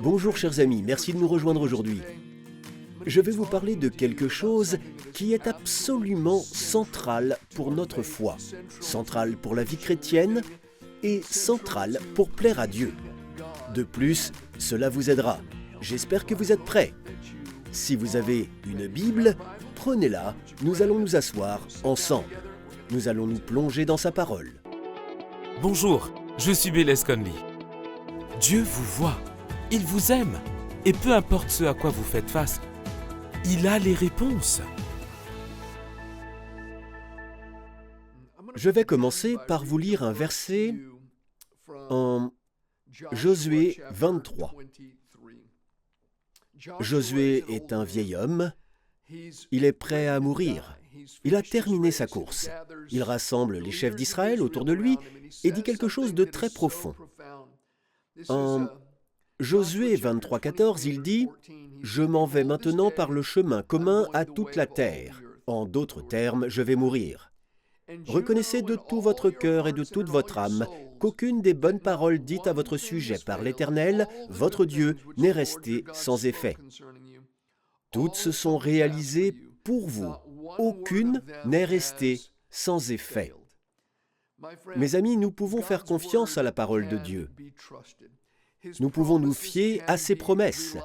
Bonjour chers amis, merci de nous rejoindre aujourd'hui. Je vais vous parler de quelque chose qui est absolument central pour notre foi, central pour la vie chrétienne et central pour plaire à Dieu. De plus, cela vous aidera. J'espère que vous êtes prêts. Si vous avez une Bible, prenez-la, nous allons nous asseoir ensemble. Nous allons nous plonger dans sa parole. Bonjour, je suis Bélez Conley. Dieu vous voit, il vous aime, et peu importe ce à quoi vous faites face, il a les réponses. Je vais commencer par vous lire un verset en Josué 23. Josué est un vieil homme, il est prêt à mourir. Il a terminé sa course. Il rassemble les chefs d'Israël autour de lui et dit quelque chose de très profond. En Josué 23,14, il dit « Je m'en vais maintenant par le chemin commun à toute la terre. En d'autres termes, je vais mourir. Reconnaissez de tout votre cœur et de toute votre âme qu'aucune des bonnes paroles dites à votre sujet par l'Éternel, votre Dieu, n'est restée sans effet. Toutes se sont réalisées pour vous. Aucune n'est restée sans effet. » Mes amis, nous pouvons faire confiance à la parole de Dieu. Nous pouvons nous fier à ses promesses.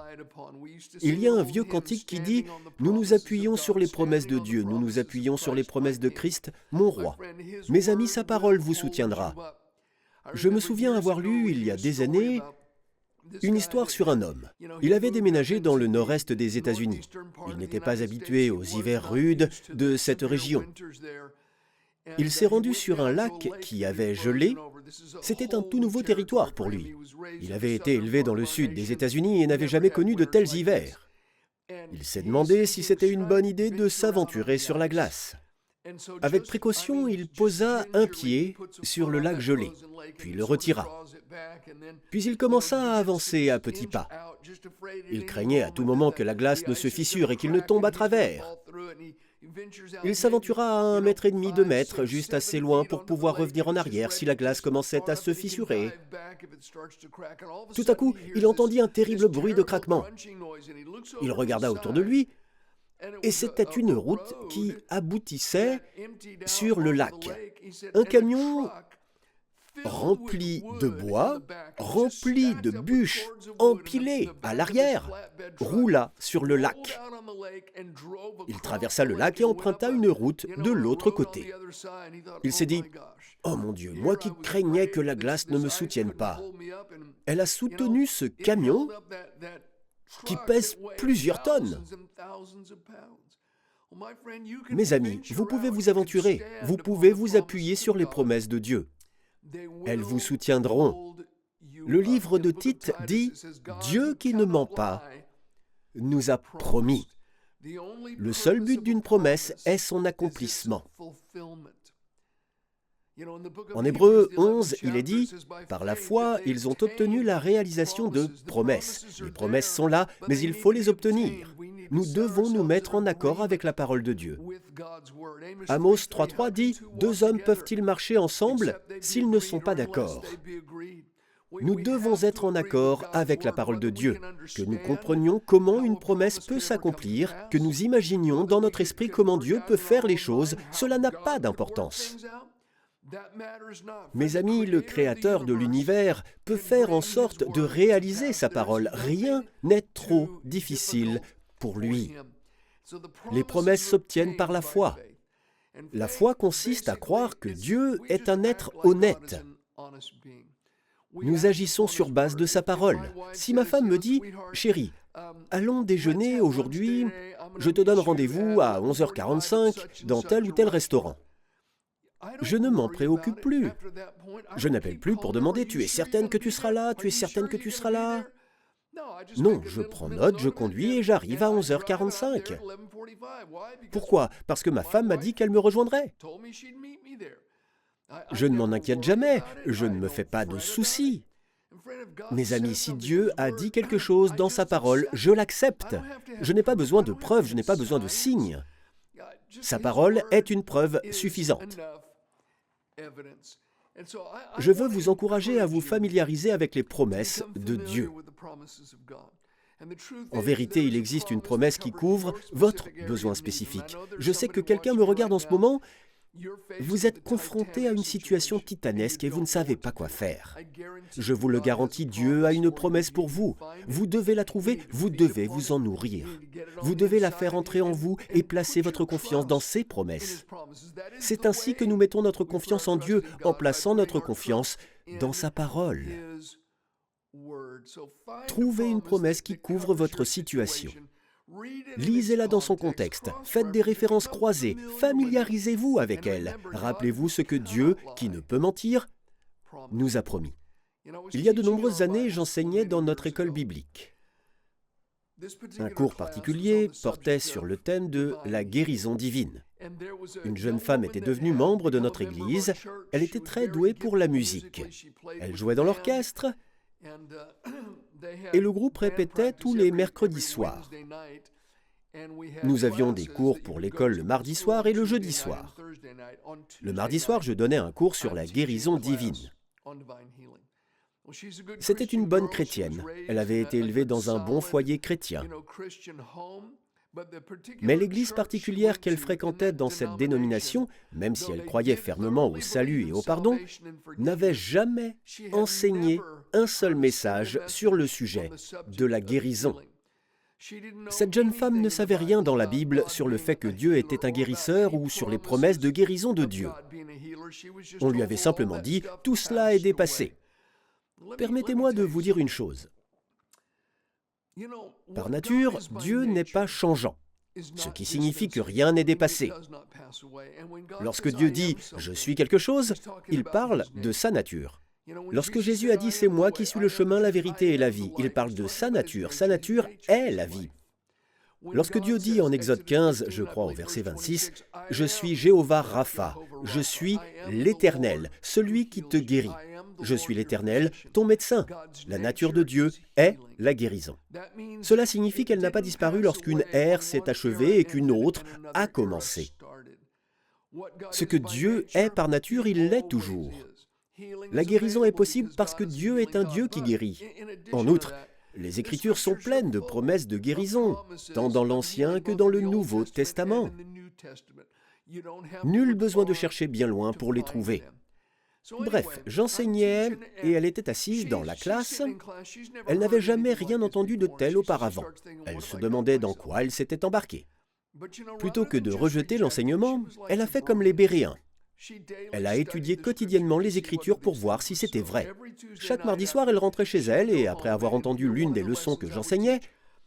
Il y a un vieux cantique qui dit « Nous nous appuyons sur les promesses de Dieu, nous nous appuyons sur les promesses de Christ, mon roi. » Mes amis, sa parole vous soutiendra. Je me souviens avoir lu, il y a des années, une histoire sur un homme. Il avait déménagé dans le nord-est des États-Unis. Il n'était pas habitué aux hivers rudes de cette région. Il s'est rendu sur un lac qui avait gelé. C'était un tout nouveau territoire pour lui. Il avait été élevé dans le sud des États-Unis et n'avait jamais connu de tels hivers. Il s'est demandé si c'était une bonne idée de s'aventurer sur la glace. Avec précaution, il posa un pied sur le lac gelé, puis le retira. Puis il commença à avancer à petits pas. Il craignait à tout moment que la glace ne se fissure et qu'il ne tombe à travers. Il s'aventura à 1,5 mètre, 2 mètres, juste assez loin pour pouvoir revenir en arrière si la glace commençait à se fissurer. Tout à coup, il entendit un terrible bruit de craquement. Il regarda autour de lui, et c'était une route qui aboutissait sur le lac. Un camion rempli de bois, rempli de bûches empilées à l'arrière, roula sur le lac. Il traversa le lac et emprunta une route de l'autre côté. Il s'est dit « Oh mon Dieu, moi qui craignais que la glace ne me soutienne pas. Elle a soutenu ce camion qui pèse plusieurs tonnes. » Mes amis, vous pouvez vous aventurer, vous pouvez vous appuyer sur les promesses de Dieu. Elles vous soutiendront. Le livre de Tite dit « Dieu qui ne ment pas nous a promis ». Le seul but d'une promesse est son accomplissement. En Hébreux 11, il est dit « Par la foi, ils ont obtenu la réalisation de promesses. Les promesses sont là, mais il faut les obtenir. Nous devons nous mettre en accord avec la parole de Dieu. » Amos 3,3 dit « Deux hommes peuvent-ils marcher ensemble s'ils ne sont pas d'accord ?» Nous devons être en accord avec la parole de Dieu, que nous comprenions comment une promesse peut s'accomplir, que nous imaginions dans notre esprit comment Dieu peut faire les choses. Cela n'a pas d'importance. Mes amis, le Créateur de l'univers peut faire en sorte de réaliser sa parole. Rien n'est trop difficile pour lui. Les promesses s'obtiennent par la foi. La foi consiste à croire que Dieu est un être honnête. Nous agissons sur base de sa parole. Si ma femme me dit « Chérie, allons déjeuner aujourd'hui, je te donne rendez-vous à 11h45 dans tel ou tel restaurant. » Je ne m'en préoccupe plus. Je n'appelle plus pour demander « Tu es certaine que tu seras là? Tu es certaine que tu seras là ?» Non, je prends note, je conduis et j'arrive à 11h45. Pourquoi? Parce que ma femme m'a dit qu'elle me rejoindrait. Je ne m'en inquiète jamais, je ne me fais pas de soucis. Mes amis, si Dieu a dit quelque chose dans sa parole, je l'accepte. Je n'ai pas besoin de preuves, je n'ai pas besoin de signes. Sa parole est une preuve suffisante. Je veux vous encourager à vous familiariser avec les promesses de Dieu. En vérité, il existe une promesse qui couvre votre besoin spécifique. Je sais que quelqu'un me regarde en ce moment. Vous êtes confronté à une situation titanesque et vous ne savez pas quoi faire. Je vous le garantis, Dieu a une promesse pour vous. Vous devez la trouver, vous devez vous en nourrir. Vous devez la faire entrer en vous et placer votre confiance dans ses promesses. C'est ainsi que nous mettons notre confiance en Dieu, en plaçant notre confiance dans sa parole. Trouvez une promesse qui couvre votre situation. Lisez-la dans son contexte, faites des références croisées, familiarisez-vous avec elle. Rappelez-vous ce que Dieu, qui ne peut mentir, nous a promis. Il y a de nombreuses années, j'enseignais dans notre école biblique. Un cours particulier portait sur le thème de la guérison divine. Une jeune femme était devenue membre de notre église. Elle était très douée pour la musique. Elle jouait dans l'orchestre et le groupe répétait tous les mercredis soirs. Nous avions des cours pour l'école le mardi soir et le jeudi soir. Le mardi soir, je donnais un cours sur la guérison divine. C'était une bonne chrétienne. Elle avait été élevée dans un bon foyer chrétien. Mais l'église particulière qu'elle fréquentait dans cette dénomination, même si elle croyait fermement au salut et au pardon, n'avait jamais enseigné un seul message sur le sujet de la guérison. Cette jeune femme ne savait rien dans la Bible sur le fait que Dieu était un guérisseur ou sur les promesses de guérison de Dieu. On lui avait simplement dit « tout cela est dépassé ». Permettez-moi de vous dire une chose. Par nature, Dieu n'est pas changeant, ce qui signifie que rien n'est dépassé. Lorsque Dieu dit « je suis quelque chose », il parle de sa nature. Lorsque Jésus a dit « c'est moi qui suis le chemin, la vérité et la vie », il parle de sa nature est la vie. Lorsque Dieu dit en Exode 15, je crois au verset 26, « je suis Jéhovah Rapha, je suis l'Éternel, celui qui te guérit. Je suis l'Éternel, ton médecin. » La nature de Dieu est la guérison. Cela signifie qu'elle n'a pas disparu lorsqu'une ère s'est achevée et qu'une autre a commencé. Ce que Dieu est par nature, il l'est toujours. La guérison est possible parce que Dieu est un Dieu qui guérit. En outre, les Écritures sont pleines de promesses de guérison, tant dans l'Ancien que dans le Nouveau Testament. Nul besoin de chercher bien loin pour les trouver. Bref, j'enseignais et elle était assise dans la classe. Elle n'avait jamais rien entendu de tel auparavant. Elle se demandait dans quoi elle s'était embarquée. Plutôt que de rejeter l'enseignement, elle a fait comme les Béréens. Elle a étudié quotidiennement les Écritures pour voir si c'était vrai. Chaque mardi soir, elle rentrait chez elle et après avoir entendu l'une des leçons que j'enseignais,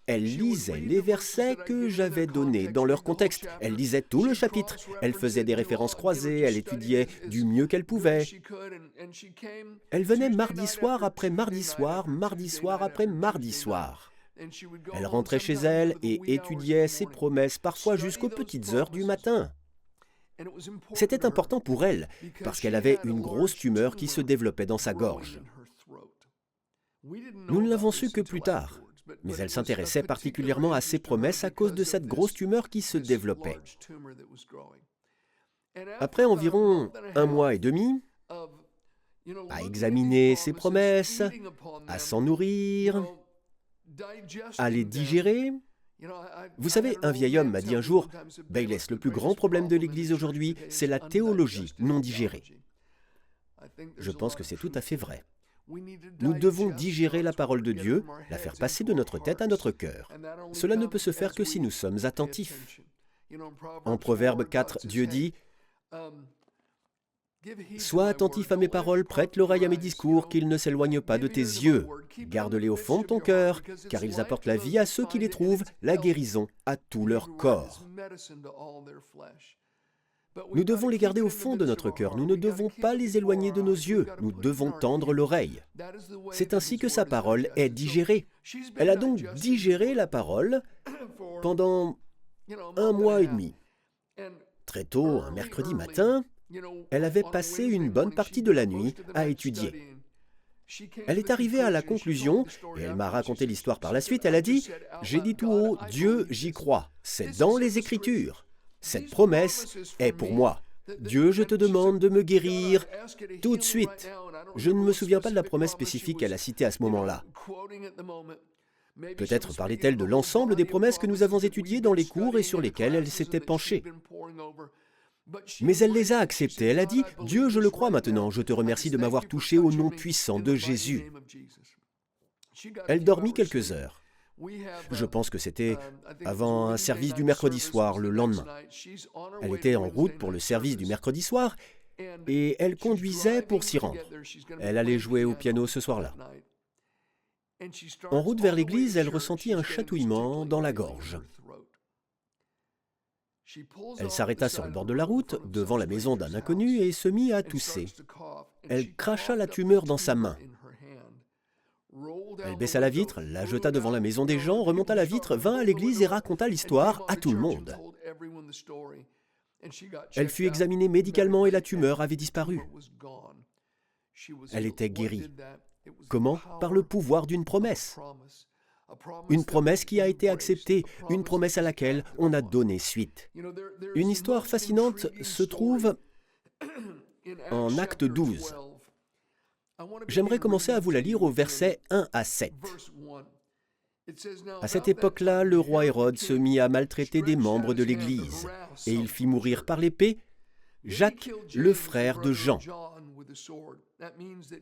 elle lisait les versets que j'avais donnés dans leur contexte. Elle lisait tout le chapitre. Elle faisait des références croisées. Elle étudiait du mieux qu'elle pouvait. Elle venait mardi soir après mardi soir, mardi soir après mardi soir. Elle rentrait chez elle et étudiait ses promesses, parfois jusqu'aux petites heures du matin. C'était important pour elle, parce qu'elle avait une grosse tumeur qui se développait dans sa gorge. Nous ne l'avons su que plus tard, mais elle s'intéressait particulièrement à ses promesses à cause de cette grosse tumeur qui se développait. Après environ 1 mois et demi, à examiner ses promesses, à s'en nourrir, à les digérer. Vous savez, un vieil homme m'a dit un jour, « Bayless, le plus grand problème de l'Église aujourd'hui, c'est la théologie non digérée. » Je pense que c'est tout à fait vrai. Nous devons digérer la parole de Dieu, la faire passer de notre tête à notre cœur. Cela ne peut se faire que si nous sommes attentifs. En Proverbe 4, Dieu dit, « Sois attentif à mes paroles, prête l'oreille à mes discours, qu'ils ne s'éloignent pas de tes yeux. Garde-les au fond de ton cœur, car ils apportent la vie à ceux qui les trouvent, la guérison à tout leur corps. » Nous devons les garder au fond de notre cœur, nous ne devons pas les éloigner de nos yeux, nous devons tendre l'oreille. C'est ainsi que sa parole est digérée. Elle a donc digéré la parole pendant 1 mois et demi. Très tôt, un mercredi matin, elle avait passé une bonne partie de la nuit à étudier. Elle est arrivée à la conclusion, et elle m'a raconté l'histoire par la suite, elle a dit « J'ai dit tout haut, Dieu, j'y crois, c'est dans les Écritures. Cette promesse est pour moi. Dieu, je te demande de me guérir tout de suite. » Je ne me souviens pas de la promesse spécifique qu'elle a citée à ce moment-là. Peut-être parlait-elle de l'ensemble des promesses que nous avons étudiées dans les cours et sur lesquelles elle s'était penchée. Mais elle les a acceptées. Elle a dit « Dieu, je le crois maintenant, je te remercie de m'avoir touché au nom puissant de Jésus ». Elle dormit quelques heures. Je pense que c'était avant un service du mercredi soir, le lendemain. Elle était en route pour le service du mercredi soir et elle conduisait pour s'y rendre. Elle allait jouer au piano ce soir-là. En route vers l'église, elle ressentit un chatouillement dans la gorge. Elle s'arrêta sur le bord de la route, devant la maison d'un inconnu, et se mit à tousser. Elle cracha la tumeur dans sa main. Elle baissa la vitre, la jeta devant la maison des gens, remonta la vitre, vint à l'église et raconta l'histoire à tout le monde. Elle fut examinée médicalement et la tumeur avait disparu. Elle était guérie. Comment? Par le pouvoir d'une promesse. Une promesse qui a été acceptée, une promesse à laquelle on a donné suite. Une histoire fascinante se trouve en Acte 12. J'aimerais commencer à vous la lire au versets 1 à 7. À cette époque-là, le roi Hérode se mit à maltraiter des membres de l'Église, et il fit mourir par l'épée Jacques, le frère de Jean.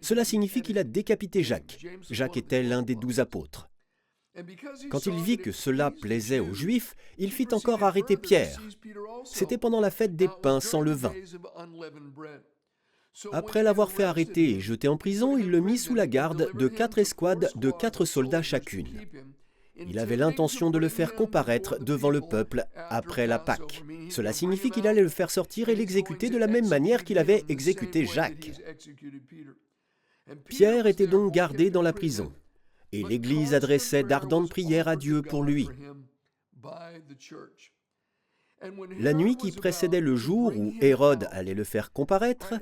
Cela signifie qu'il a décapité Jacques. Jacques était l'un des 12 apôtres. Quand il vit que cela plaisait aux Juifs, il fit encore arrêter Pierre. C'était pendant la fête des pains sans levain. Après l'avoir fait arrêter et jeter en prison, il le mit sous la garde de 4 escouades de 4 soldats chacune. Il avait l'intention de le faire comparaître devant le peuple après la Pâque. Cela signifie qu'il allait le faire sortir et l'exécuter de la même manière qu'il avait exécuté Jacques. Pierre était donc gardé dans la prison, et l'Église adressait d'ardentes prières à Dieu pour lui. La nuit qui précédait le jour où Hérode allait le faire comparaître,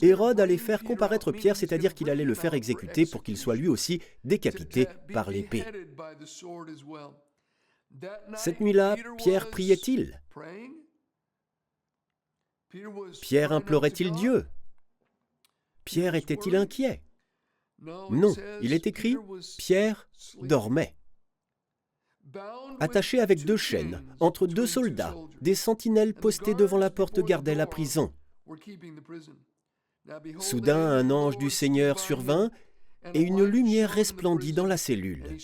Hérode allait faire comparaître Pierre, c'est-à-dire qu'il allait le faire exécuter pour qu'il soit lui aussi décapité par l'épée. Cette nuit-là, Pierre priait-il? Pierre implorait-il Dieu? Pierre était-il inquiet? Non, il est écrit « Pierre dormait ». Attaché avec 2 chaînes, entre 2 soldats, des sentinelles postées devant la porte gardaient la prison. Soudain, un ange du Seigneur survint, et une lumière resplendit dans la cellule.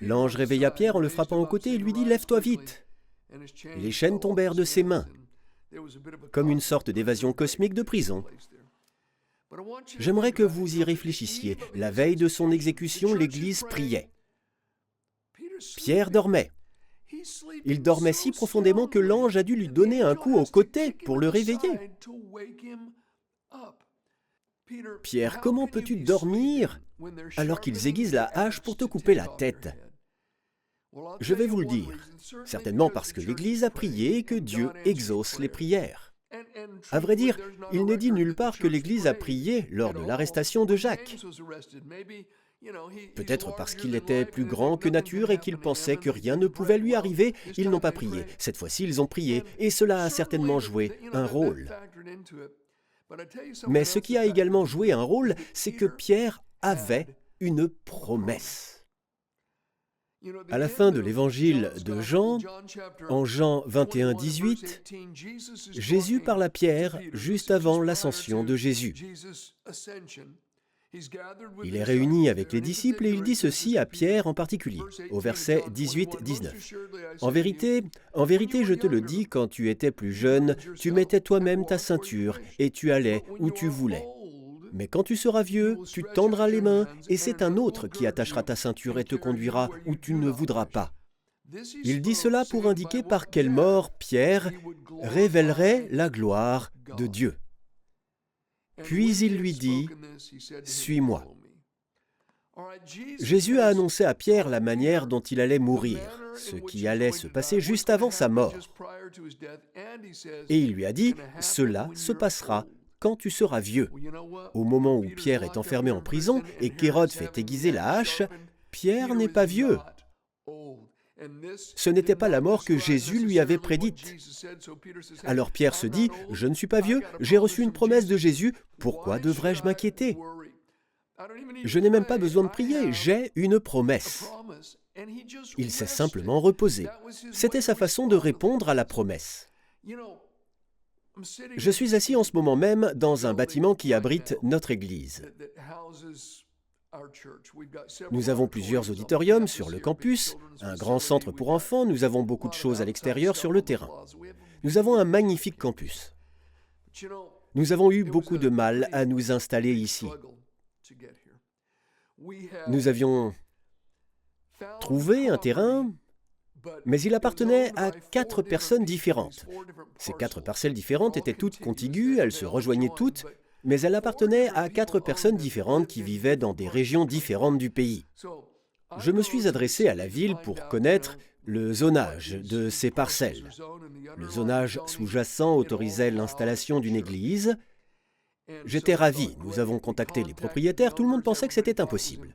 L'ange réveilla Pierre en le frappant au côté et lui dit « Lève-toi vite !» Et les chaînes tombèrent de ses mains, comme une sorte d'évasion cosmique de prison. J'aimerais que vous y réfléchissiez. La veille de son exécution, l'Église priait. Pierre dormait. Il dormait si profondément que l'ange a dû lui donner un coup au côté pour le réveiller. Pierre, comment peux-tu dormir alors qu'ils aiguisent la hache pour te couper la tête? Je vais vous le dire, certainement parce que l'Église a prié et que Dieu exauce les prières. À vrai dire, il n'est dit nulle part que l'Église a prié lors de l'arrestation de Jacques. Peut-être parce qu'il était plus grand que nature et qu'ils pensaient que rien ne pouvait lui arriver, ils n'ont pas prié. Cette fois-ci, ils ont prié, et cela a certainement joué un rôle. Mais ce qui a également joué un rôle, c'est que Pierre avait une promesse. À la fin de l'évangile de Jean, en Jean 21, 18, Jésus parle à Pierre juste avant l'ascension de Jésus. Il est réuni avec les disciples et il dit ceci à Pierre en particulier, au verset 18-19. En vérité, je te le dis, quand tu étais plus jeune, tu mettais toi-même ta ceinture et tu allais où tu voulais. Mais quand tu seras vieux, tu tendras les mains et c'est un autre qui attachera ta ceinture et te conduira où tu ne voudras pas. Il dit cela pour indiquer par quelle mort Pierre révélerait la gloire de Dieu. Puis il lui dit « Suis-moi ». Jésus a annoncé à Pierre la manière dont il allait mourir, ce qui allait se passer juste avant sa mort. Et il lui a dit « Cela se passera quand tu seras vieux ». Au moment où Pierre est enfermé en prison et qu'Hérode fait aiguiser la hache, Pierre n'est pas vieux. Ce n'était pas la mort que Jésus lui avait prédite. Alors Pierre se dit, « Je ne suis pas vieux, j'ai reçu une promesse de Jésus, pourquoi devrais-je m'inquiéter ? Je n'ai même pas besoin de prier, j'ai une promesse. » Il s'est simplement reposé. C'était sa façon de répondre à la promesse. Je suis assis en ce moment même dans un bâtiment qui abrite notre église. Nous avons plusieurs auditoriums sur le campus, un grand centre pour enfants, nous avons beaucoup de choses à l'extérieur sur le terrain. Nous avons un magnifique campus. Nous avons eu beaucoup de mal à nous installer ici. Nous avions trouvé un terrain, mais il appartenait à 4 personnes différentes. Ces 4 parcelles différentes étaient toutes contiguës, elles se rejoignaient toutes, mais elles appartenaient à 4 personnes différentes qui vivaient dans des régions différentes du pays. Je me suis adressé à la ville pour connaître le zonage de ces parcelles. Le zonage sous-jacent autorisait l'installation d'une église. J'étais ravi, nous avons contacté les propriétaires, tout le monde pensait que c'était impossible.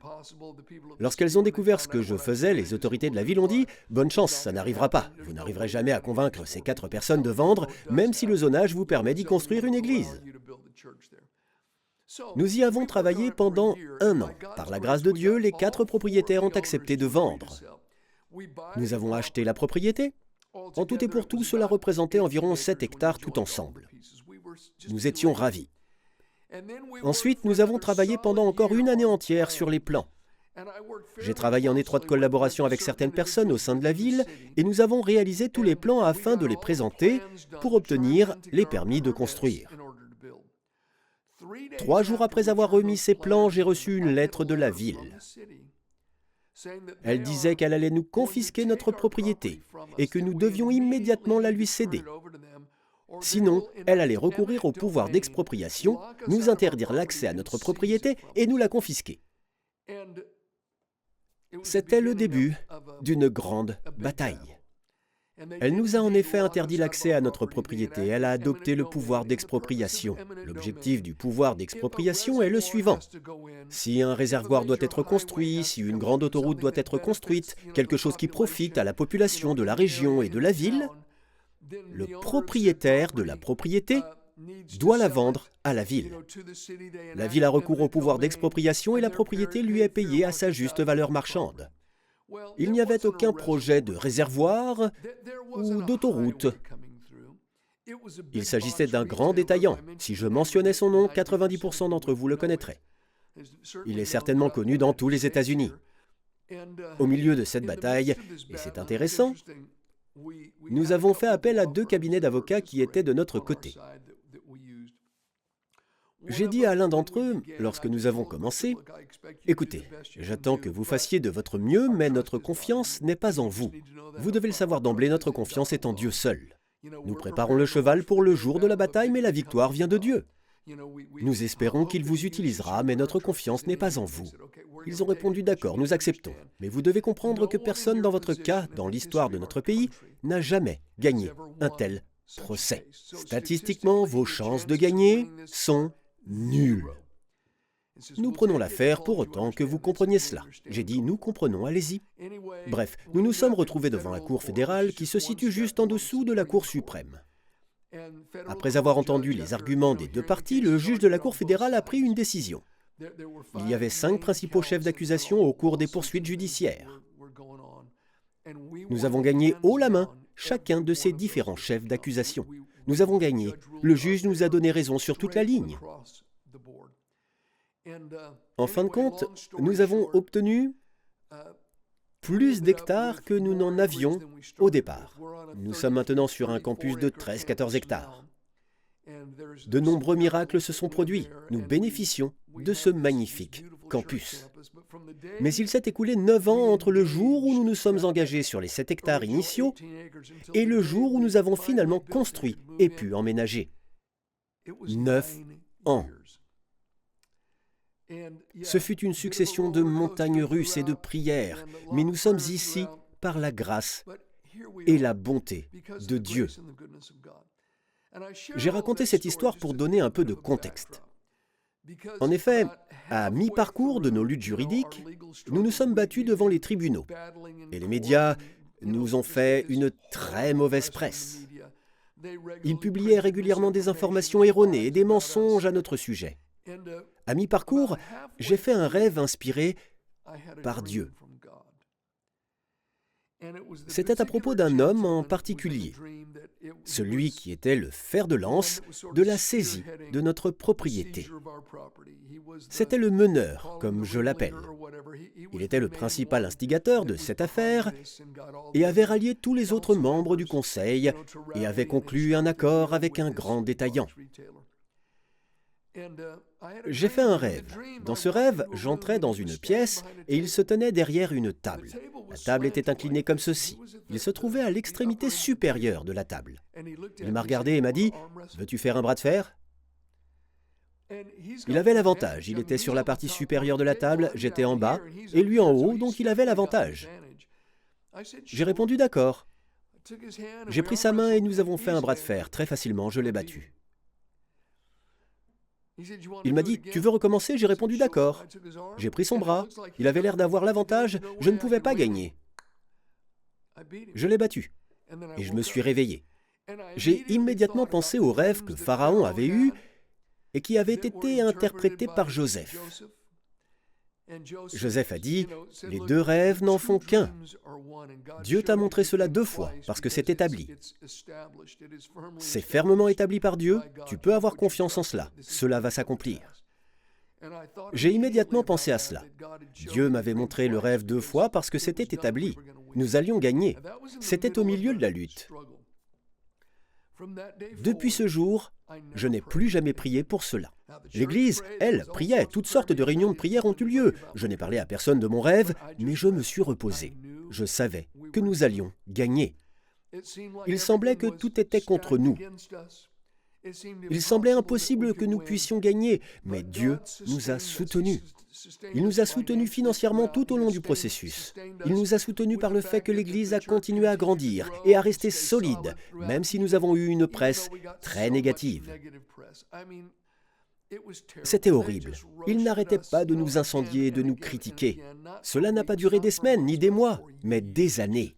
Lorsqu'elles ont découvert ce que je faisais, les autorités de la ville ont dit « Bonne chance, ça n'arrivera pas. Vous n'arriverez jamais à convaincre ces 4 personnes de vendre, même si le zonage vous permet d'y construire une église. » Nous y avons travaillé pendant 1 an. Par la grâce de Dieu, les 4 propriétaires ont accepté de vendre. Nous avons acheté la propriété. En tout et pour tout, cela représentait environ 7 hectares tout ensemble. Nous étions ravis. Ensuite, nous avons travaillé pendant encore 1 année entière sur les plans. J'ai travaillé en étroite collaboration avec certaines personnes au sein de la ville et nous avons réalisé tous les plans afin de les présenter pour obtenir les permis de construire. 3 jours après avoir remis ces plans, j'ai reçu une lettre de la ville. Elle disait qu'elle allait nous confisquer notre propriété et que nous devions immédiatement la lui céder. Sinon, elle allait recourir au pouvoir d'expropriation, nous interdire l'accès à notre propriété et nous la confisquer. C'était le début d'une grande bataille. Elle nous a en effet interdit l'accès à notre propriété. Elle a adopté le pouvoir d'expropriation. L'objectif du pouvoir d'expropriation est le suivant. Si un réservoir doit être construit, si une grande autoroute doit être construite, quelque chose qui profite à la population de la région et de la ville, le propriétaire de la propriété doit la vendre à la ville. La ville a recours au pouvoir d'expropriation et la propriété lui est payée à sa juste valeur marchande. Il n'y avait aucun projet de réservoir ou d'autoroute. Il s'agissait d'un grand détaillant. Si je mentionnais son nom, 90% d'entre vous le connaîtraient. Il est certainement connu dans tous les États-Unis. Au milieu de cette bataille, et c'est intéressant, nous avons fait appel à 2 cabinets d'avocats qui étaient de notre côté. J'ai dit à l'un d'entre eux, lorsque nous avons commencé, « Écoutez, j'attends que vous fassiez de votre mieux, mais notre confiance n'est pas en vous. Vous devez le savoir d'emblée, notre confiance est en Dieu seul. Nous préparons le cheval pour le jour de la bataille, mais la victoire vient de Dieu. Nous espérons qu'il vous utilisera, mais notre confiance n'est pas en vous. » Ils ont répondu, « D'accord, nous acceptons. Mais vous devez comprendre que personne dans votre cas, dans l'histoire de notre pays, n'a jamais gagné un tel procès. Statistiquement, vos chances de gagner sont nulles. Nous prenons l'affaire pour autant que vous compreniez cela. » J'ai dit, « Nous comprenons, allez-y. » Bref, nous nous sommes retrouvés devant la Cour fédérale qui se situe juste en dessous de la Cour suprême. Après avoir entendu les arguments des 2 parties, le juge de la Cour fédérale a pris une décision. Il y avait 5 principaux chefs d'accusation au cours des poursuites judiciaires. Nous avons gagné haut la main chacun de ces différents chefs d'accusation. Nous avons gagné. Le juge nous a donné raison sur toute la ligne. En fin de compte, nous avons obtenu plus d'hectares que nous n'en avions au départ. Nous sommes maintenant sur un campus de 13-14 hectares. De nombreux miracles se sont produits. Nous bénéficions de ce magnifique campus. Mais il s'est écoulé 9 ans entre le jour où nous nous sommes engagés sur les 7 hectares initiaux et le jour où nous avons finalement construit et pu emménager. 9 ans. Ce fut une succession de montagnes russes et de prières, mais nous sommes ici par la grâce et la bonté de Dieu. J'ai raconté cette histoire pour donner un peu de contexte. En effet, à mi-parcours de nos luttes juridiques, nous nous sommes battus devant les tribunaux. Et les médias nous ont fait une très mauvaise presse. Ils publiaient régulièrement des informations erronées et des mensonges à notre sujet. À mi-parcours, j'ai fait un rêve inspiré par Dieu. C'était à propos d'un homme en particulier, celui qui était le fer de lance de la saisie de notre propriété. C'était le meneur, comme je l'appelle. Il était le principal instigateur de cette affaire et avait rallié tous les autres membres du conseil et avait conclu un accord avec un grand détaillant. J'ai fait un rêve. Dans ce rêve, j'entrais dans une pièce et il se tenait derrière une table. La table était inclinée comme ceci. Il se trouvait à l'extrémité supérieure de la table. Il m'a regardé et m'a dit « Veux-tu faire un bras de fer ?» Il avait l'avantage. Il était sur la partie supérieure de la table, j'étais en bas, et lui en haut, donc il avait l'avantage. J'ai répondu « D'accord ». J'ai pris sa main et nous avons fait un bras de fer. Très facilement, je l'ai battu. Il m'a dit « Tu veux recommencer ?» J'ai répondu « D'accord ». J'ai pris son bras. Il avait l'air d'avoir l'avantage. Je ne pouvais pas gagner. Je l'ai battu. Et je me suis réveillé. J'ai immédiatement pensé au rêve que Pharaon avait eu et qui avait été interprété par Joseph. Joseph a dit « Les deux rêves n'en font qu'un. Dieu t'a montré cela 2 fois, parce que c'est établi. C'est fermement établi par Dieu, tu peux avoir confiance en cela. Cela va s'accomplir. » J'ai immédiatement pensé à cela. Dieu m'avait montré le rêve 2 fois parce que c'était établi. Nous allions gagner. C'était au milieu de la lutte. Depuis ce jour, je n'ai plus jamais prié pour cela. L'Église, elle, priait. Toutes sortes de réunions de prière ont eu lieu. Je n'ai parlé à personne de mon rêve, mais je me suis reposé. Je savais que nous allions gagner. Il semblait que tout était contre nous. Il semblait impossible que nous puissions gagner, mais Dieu nous a soutenus. Il nous a soutenus financièrement tout au long du processus. Il nous a soutenus par le fait que l'Église a continué à grandir et à rester solide, même si nous avons eu une presse très négative. C'était horrible. Ils n'arrêtaient pas de nous incendier et de nous critiquer. Cela n'a pas duré des semaines ni des mois, mais des années.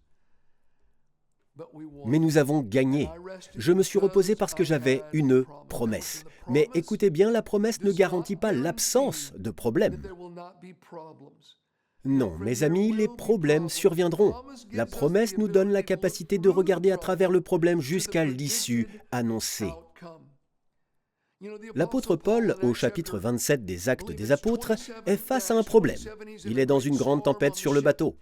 Mais nous avons gagné. Je me suis reposé parce que j'avais une promesse. Mais écoutez bien, la promesse ne garantit pas l'absence de problèmes. Non, mes amis, les problèmes surviendront. La promesse nous donne la capacité de regarder à travers le problème jusqu'à l'issue annoncée. L'apôtre Paul, au chapitre 27 des Actes des Apôtres, est face à un problème. Il est dans une grande tempête sur le bateau.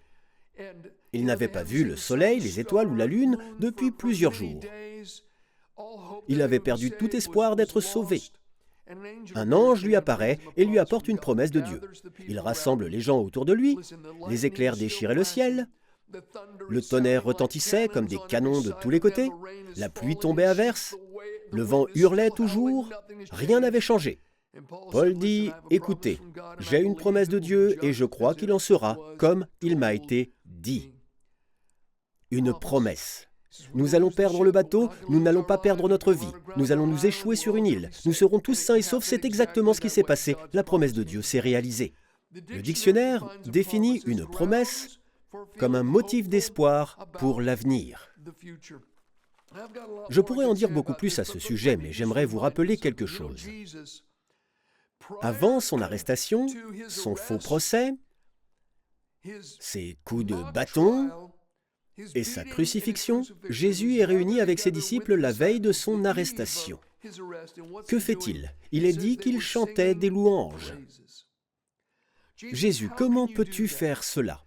Il n'avait pas vu le soleil, les étoiles ou la lune depuis plusieurs jours. Il avait perdu tout espoir d'être sauvé. Un ange lui apparaît et lui apporte une promesse de Dieu. Il rassemble les gens autour de lui, les éclairs déchiraient le ciel, le tonnerre retentissait comme des canons de tous les côtés, la pluie tombait à verse, le vent hurlait toujours, rien n'avait changé. Paul dit « Écoutez, j'ai une promesse de Dieu et je crois qu'il en sera comme il m'a été dit. » Une promesse. Nous allons perdre le bateau, nous n'allons pas perdre notre vie. Nous allons nous échouer sur une île. Nous serons tous sains et saufs, c'est exactement ce qui s'est passé. La promesse de Dieu s'est réalisée. Le dictionnaire définit une promesse comme un motif d'espoir pour l'avenir. Je pourrais en dire beaucoup plus à ce sujet, mais j'aimerais vous rappeler quelque chose. Avant son arrestation, son faux procès, ses coups de bâton et sa crucifixion, Jésus est réuni avec ses disciples la veille de son arrestation. Que fait-il? Il est dit qu'il chantait des louanges. Jésus, comment peux-tu faire cela?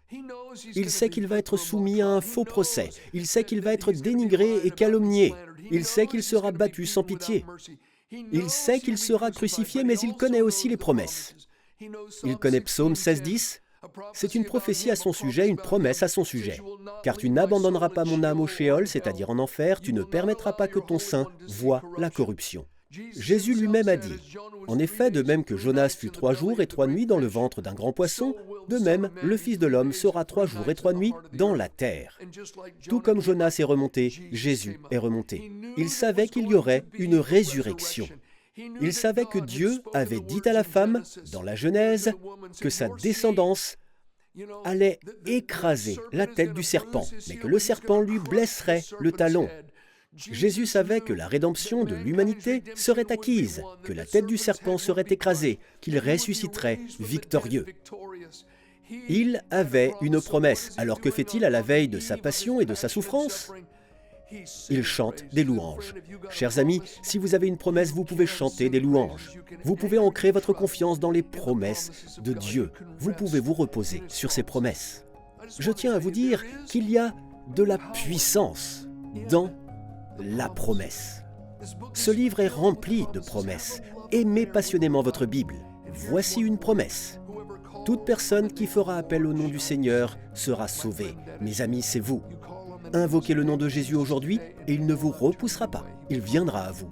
Il sait qu'il va être soumis à un faux procès. Il sait qu'il va être dénigré et calomnié. Il sait qu'il sera battu sans pitié. Il sait qu'il sera crucifié, mais il connaît aussi les promesses. Il connaît Psaume 16:10. C'est une prophétie à son sujet, une promesse à son sujet. Car tu n'abandonneras pas mon âme au Sheol, c'est-à-dire en enfer, tu ne permettras pas que ton sein voie la corruption. Jésus lui-même a dit, en effet, de même que Jonas fut 3 jours et 3 nuits dans le ventre d'un grand poisson, de même, le Fils de l'homme sera 3 jours et 3 nuits dans la terre. Tout comme Jonas est remonté, Jésus est remonté. Il savait qu'il y aurait une résurrection. Il savait que Dieu avait dit à la femme, dans la Genèse, que sa descendance allait écraser la tête du serpent, mais que le serpent lui blesserait le talon. Jésus savait que la rédemption de l'humanité serait acquise, que la tête du serpent serait écrasée, qu'il ressusciterait victorieux. Il avait une promesse. Alors que fait-il à la veille de sa passion et de sa souffrance? Il chante des louanges. Chers amis, si vous avez une promesse, vous pouvez chanter des louanges. Vous pouvez ancrer votre confiance dans les promesses de Dieu. Vous pouvez vous reposer sur ses promesses. Je tiens à vous dire qu'il y a de la puissance dans la promesse. Ce livre est rempli de promesses. Aimez passionnément votre Bible. Voici une promesse. Toute personne qui fera appel au nom du Seigneur sera sauvée. Mes amis, c'est vous. Invoquez le nom de Jésus aujourd'hui et il ne vous repoussera pas. Il viendra à vous.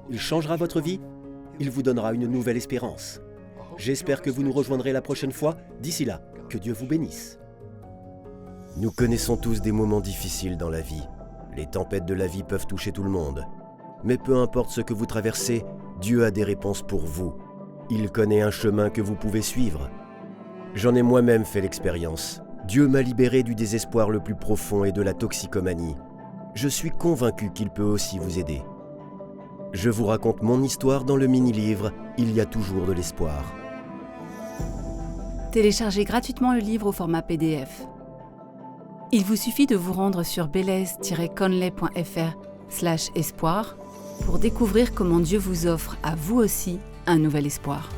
Il changera votre vie. Il vous donnera une nouvelle espérance. J'espère que vous nous rejoindrez la prochaine fois. D'ici là, que Dieu vous bénisse. Nous connaissons tous des moments difficiles dans la vie. Les tempêtes de la vie peuvent toucher tout le monde. Mais peu importe ce que vous traversez, Dieu a des réponses pour vous. Il connaît un chemin que vous pouvez suivre. J'en ai moi-même fait l'expérience. Dieu m'a libéré du désespoir le plus profond et de la toxicomanie. Je suis convaincu qu'il peut aussi vous aider. Je vous raconte mon histoire dans le mini-livre « Il y a toujours de l'espoir ». Téléchargez gratuitement le livre au format PDF. Il vous suffit de vous rendre sur belez-conley.fr/espoir pour découvrir comment Dieu vous offre à vous aussi un nouvel espoir.